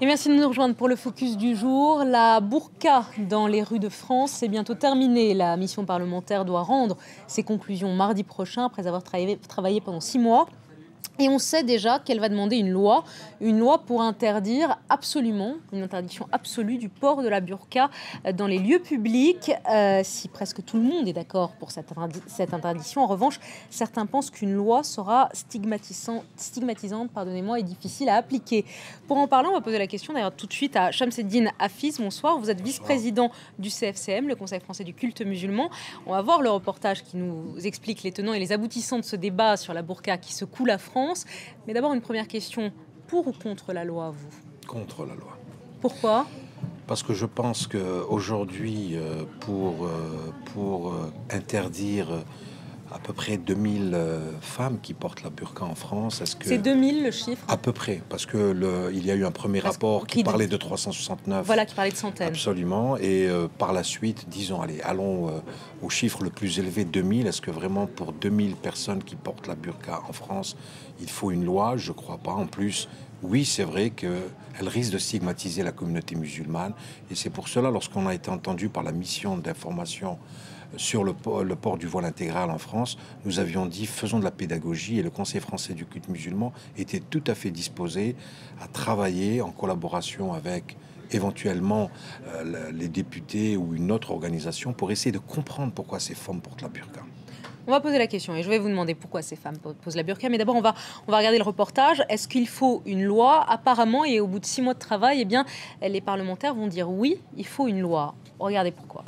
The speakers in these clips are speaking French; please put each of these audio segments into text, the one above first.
Et merci de nous rejoindre pour le focus du jour. La burqa dans les rues de France, c'est bientôt terminé. La mission parlementaire doit rendre ses conclusions mardi prochain après avoir travaillé pendant 6 mois. Et on sait déjà qu'elle va demander une loi pour interdire absolument, une interdiction absolue du port de la burqa dans les lieux publics. Si presque tout le monde est d'accord pour cette interdiction, en revanche, certains pensent qu'une loi sera stigmatisante, et difficile à appliquer. Pour en parler, on va poser la question d'ailleurs tout de suite à Chamseddine Hafiz. Bonsoir, vous êtes vice-président du CFCM, le Conseil français du culte musulman. On va voir le reportage qui nous explique les tenants et les aboutissants de ce débat sur la burqa qui secoue la France. Mais d'abord, une première question. Pour ou contre la loi, vous? Contre la loi. Pourquoi? Parce que je pense qu'aujourd'hui, pour interdire à peu près 2000 femmes qui portent la burqa en France, est-ce que... C'est 2000 le chiffre? À peu près, parce qu'il y a eu un premier rapport qui parlait de 369. Voilà, qui parlait de centaines. Absolument, et par la suite, allons au chiffre le plus élevé, 2000. Est-ce que vraiment pour 2000 personnes qui portent la burqa en France, il faut une loi? Je ne crois pas. En plus, oui, c'est vrai qu'elle risque de stigmatiser la communauté musulmane, et c'est pour cela, lorsqu'on a été entendu par la mission d'information sur le port du voile intégral en France, nous avions dit faisons de la pédagogie, et le Conseil français du culte musulman était tout à fait disposé à travailler en collaboration avec éventuellement les députés ou une autre organisation pour essayer de comprendre pourquoi ces femmes portent la burqa. On va poser la question et je vais vous demander pourquoi ces femmes posent la burqa. Mais d'abord, on va regarder le reportage. Est-ce qu'il faut une loi? Apparemment, et au bout de 6 mois de travail, eh bien, les parlementaires vont dire oui, il faut une loi. Regardez pourquoi.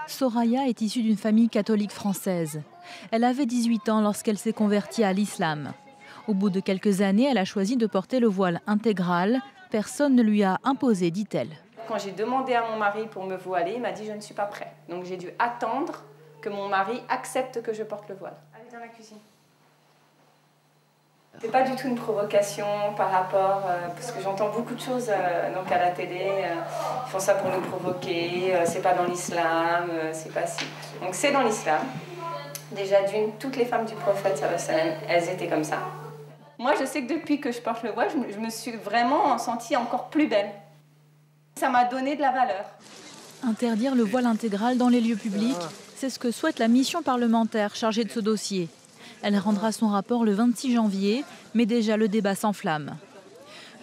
Soraya est issue d'une famille catholique française. Elle avait 18 ans lorsqu'elle s'est convertie à l'islam. Au bout de quelques années, elle a choisi de porter le voile intégral. Personne ne lui a imposé, dit-elle. Quand j'ai demandé à mon mari pour me voiler, il m'a dit je ne suis pas prêt. Donc j'ai dû attendre que mon mari accepte que je porte le voile. Allez dans la cuisine. C'est pas du tout une provocation par rapport, parce que j'entends beaucoup de choses donc à la télé, ils font ça pour nous provoquer, c'est pas dans l'islam, c'est pas si. Donc c'est dans l'islam. Déjà d'une, toutes les femmes du prophète, elles étaient comme ça. Moi je sais que depuis que je porte le voile, je me suis vraiment sentie encore plus belle. Ça m'a donné de la valeur. Interdire le voile intégral dans les lieux publics, c'est ce que souhaite la mission parlementaire chargée de ce dossier. Elle rendra son rapport le 26 janvier, mais déjà le débat s'enflamme.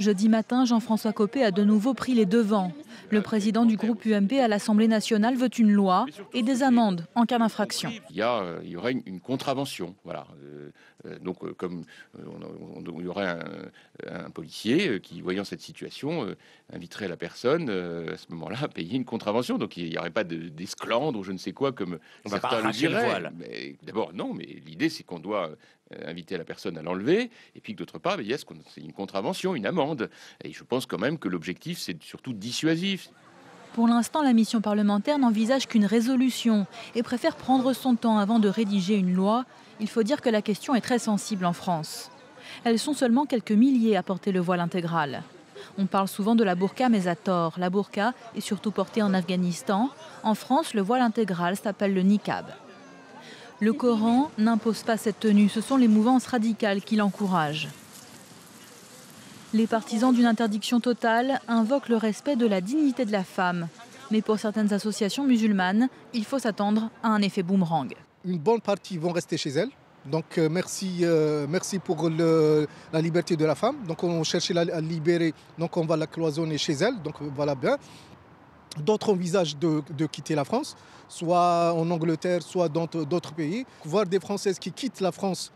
Jeudi matin, Jean-François Copé a de nouveau pris les devants. Le président du groupe UMP à l'Assemblée nationale veut une loi et des amendes en cas d'infraction. Il y aurait une contravention. Voilà. Comme il y aurait un policier qui, voyant cette situation, inviterait la personne à ce moment-là à payer une contravention. Donc il n'y aurait pas d'esclandre ou je ne sais quoi comme on va pas certains le diraient. Le D'abord, non, mais l'idée c'est qu'on doit inviter la personne à l'enlever, et puis que d'autre part, c'est une contravention, une amende. Et je pense quand même que l'objectif, c'est surtout dissuasif. Pour l'instant, la mission parlementaire n'envisage qu'une résolution et préfère prendre son temps avant de rédiger une loi. Il faut dire que la question est très sensible en France. Elles sont seulement quelques milliers à porter le voile intégral. On parle souvent de la burqa, mais à tort. La burqa est surtout portée en Afghanistan. En France, le voile intégral s'appelle le niqab. Le Coran n'impose pas cette tenue, ce sont les mouvances radicales qui l'encouragent. Les partisans d'une interdiction totale invoquent le respect de la dignité de la femme. Mais pour certaines associations musulmanes, il faut s'attendre à un effet boomerang. Une bonne partie vont rester chez elles. Donc merci pour la liberté de la femme. Donc on cherchait à la libérer, donc on va la cloisonner chez elle. Donc voilà bien. D'autres envisagent de quitter la France, soit en Angleterre, soit dans d'autres pays. Voir des Françaises qui quittent la France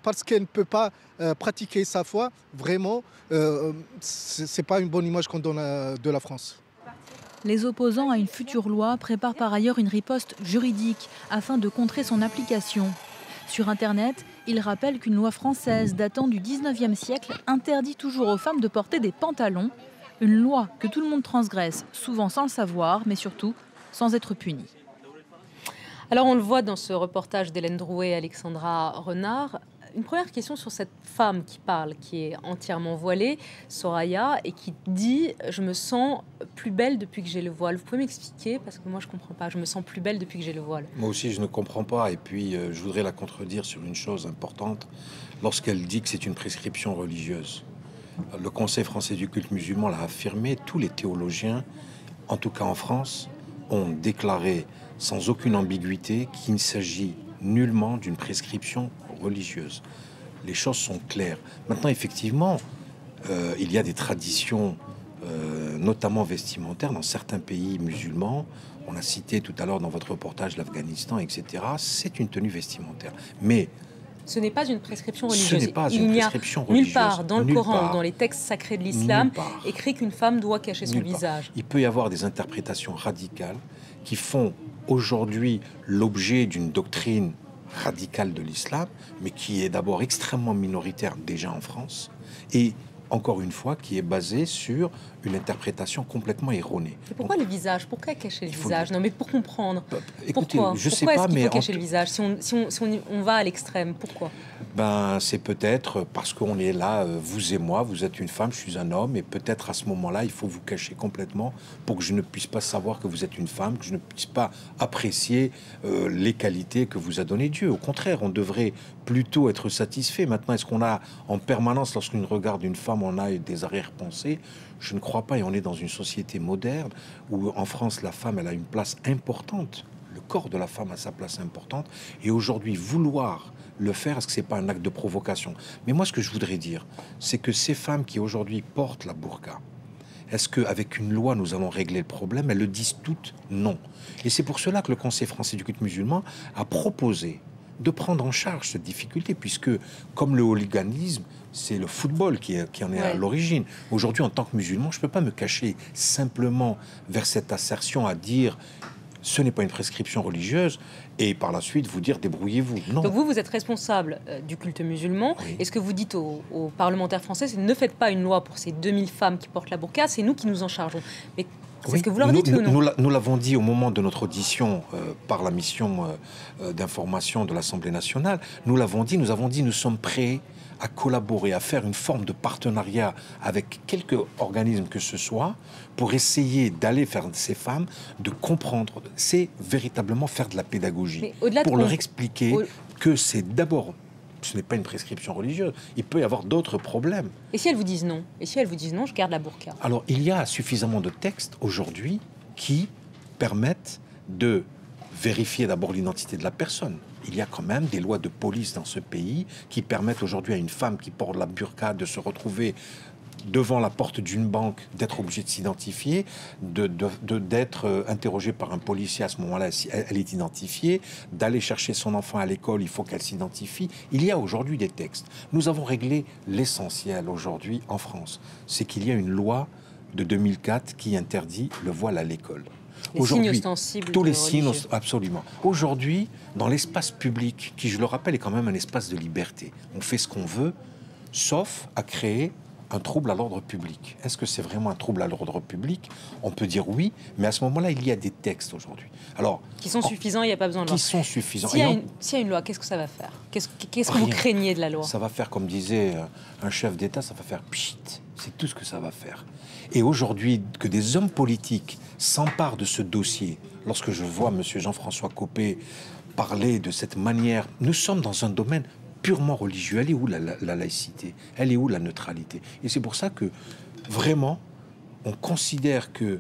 parce qu'elles ne peuvent pas pratiquer sa foi, vraiment, ce n'est pas une bonne image qu'on donne de la France. Les opposants à une future loi préparent par ailleurs une riposte juridique afin de contrer son application. Sur Internet, ils rappellent qu'une loi française datant du 19e siècle interdit toujours aux femmes de porter des pantalons. Une loi que tout le monde transgresse, souvent sans le savoir, mais surtout sans être puni. Alors on le voit dans ce reportage d'Hélène Drouet et Alexandra Renard. Une première question sur cette femme qui parle, qui est entièrement voilée, Soraya, et qui dit « Je me sens plus belle depuis que j'ai le voile ». Vous pouvez m'expliquer? Parce que moi je ne comprends pas. Je me sens plus belle depuis que j'ai le voile. Moi aussi je ne comprends pas. Et puis je voudrais la contredire sur une chose importante. Lorsqu'elle dit que c'est une prescription religieuse. Le Conseil français du culte musulman l'a affirmé, tous les théologiens, en tout cas en France, ont déclaré sans aucune ambiguïté qu'il ne s'agit nullement d'une prescription religieuse. Les choses sont claires. Maintenant, effectivement, il y a des traditions, notamment vestimentaires, dans certains pays musulmans. On a cité tout à l'heure dans votre reportage l'Afghanistan, etc. C'est une tenue vestimentaire. Mais ce n'est pas une prescription religieuse. Ce n'est pas une prescription religieuse. Nulle part dans le Coran ou dans les textes sacrés de l'islam écrit qu'une femme doit cacher son visage. Il peut y avoir des interprétations radicales qui font aujourd'hui l'objet d'une doctrine radicale de l'islam, mais qui est d'abord extrêmement minoritaire déjà en France, et encore une fois, qui est basée sur une interprétation complètement erronée. Et pourquoi le visage? Pourquoi cacher le visage? Non, mais pour comprendre. Écoutez, pourquoi? Je sais pourquoi pas, est-ce qu'il mais faut cacher le visage si on va à l'extrême? Pourquoi? C'est peut-être parce qu'on est là, vous et moi, vous êtes une femme, je suis un homme, et peut-être à ce moment-là, il faut vous cacher complètement pour que je ne puisse pas savoir que vous êtes une femme, que je ne puisse pas apprécier les qualités que vous a donné Dieu. Au contraire, on devrait plutôt être satisfait. Maintenant, est-ce qu'on a en permanence, lorsqu'on regarde une femme, on a des arrière-pensées? Je ne crois pas, et on est dans une société moderne où en France, la femme, elle a une place importante. Le corps de la femme a sa place importante. Et aujourd'hui, vouloir le faire, est-ce que c'est pas un acte de provocation? Mais moi, ce que je voudrais dire, c'est que ces femmes qui aujourd'hui portent la burqa, est-ce qu'avec une loi, nous allons régler le problème? Elles le disent toutes non. Et c'est pour cela que le Conseil français du culte musulman a proposé de prendre en charge cette difficulté, puisque, comme le hooliganisme, c'est le football qui en est à l'origine. Aujourd'hui, en tant que musulman, je ne peux pas me cacher simplement vers cette assertion à dire ce n'est pas une prescription religieuse, et par la suite vous dire débrouillez-vous. Non. Donc vous êtes responsable du culte musulman. Oui. Et ce que vous dites aux parlementaires français, c'est ne faites pas une loi pour ces 2000 femmes qui portent la burqa, c'est nous qui nous en chargeons. Mais c'est ce que vous leur dites ou non? Nous l'avons dit au moment de notre audition par la mission d'information de l'Assemblée nationale. Nous avons dit, nous sommes prêts à collaborer, à faire une forme de partenariat avec quelques organismes que ce soit, pour essayer d'aller faire ces femmes, de comprendre. C'est véritablement faire de la pédagogie, pour leur expliquer que c'est d'abord, ce n'est pas une prescription religieuse, il peut y avoir d'autres problèmes. Et si elles vous disent non? Et si elles vous disent non, je garde la burqa? Alors, il y a suffisamment de textes aujourd'hui qui permettent de vérifier d'abord l'identité de la personne. Il y a quand même des lois de police dans ce pays qui permettent aujourd'hui à une femme qui porte la burqa de se retrouver devant la porte d'une banque, d'être obligée de s'identifier, d'être interrogée par un policier. À ce moment-là, si elle est identifiée, d'aller chercher son enfant à l'école, il faut qu'elle s'identifie. Il y a aujourd'hui des textes. Nous avons réglé l'essentiel aujourd'hui en France. C'est qu'il y a une loi de 2004 qui interdit le voile à l'école. Les signes ostensibles. Tous les signes, absolument. Aujourd'hui, dans l'espace public, qui, je le rappelle, est quand même un espace de liberté, on fait ce qu'on veut, sauf à créer un trouble à l'ordre public. Est-ce que c'est vraiment un trouble à l'ordre public? On peut dire oui, mais à ce moment-là, il y a des textes aujourd'hui. Alors, qui sont suffisants, il n'y a pas besoin de loi. Qui sont suffisants. S'il y a une loi, qu'est-ce que ça va faire? Qu'est-ce que vous craignez de la loi? Ça va faire, comme disait un chef d'État, ça va faire pchit. C'est tout ce que ça va faire. Et aujourd'hui, que des hommes politiques s'emparent de ce dossier, lorsque je vois M. Jean-François Copé parler de cette manière, nous sommes dans un domaine purement religieux. Elle est où la laïcité? Elle est où la neutralité? Et c'est pour ça que, vraiment, on considère que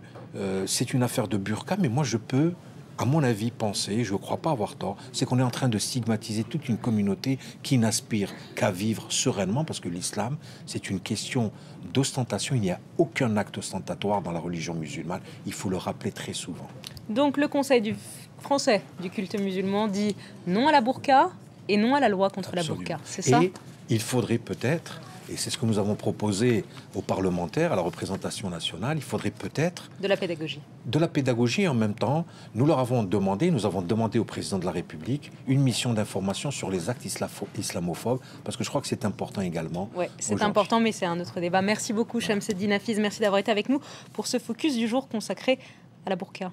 c'est une affaire de burqa, mais moi je peux, à mon avis, penser, je ne crois pas avoir tort, c'est qu'on est en train de stigmatiser toute une communauté qui n'aspire qu'à vivre sereinement, parce que l'islam, c'est une question d'ostentation. Il n'y a aucun acte ostentatoire dans la religion musulmane. Il faut le rappeler très souvent. Donc le Conseil français du culte musulman dit non à la burqa et non à la loi contre Absolument. La burqa. C'est ça? Et il faudrait peut-être, et c'est ce que nous avons proposé aux parlementaires, à la représentation nationale, il faudrait peut-être... De la pédagogie. De la pédagogie, en même temps, nous avons demandé au président de la République une mission d'information sur les actes islamophobes, parce que je crois que c'est important également. Oui, c'est important, mais c'est un autre débat. Merci beaucoup, Shamseddine Hafiz. Merci d'avoir été avec nous pour ce focus du jour consacré à la burqa.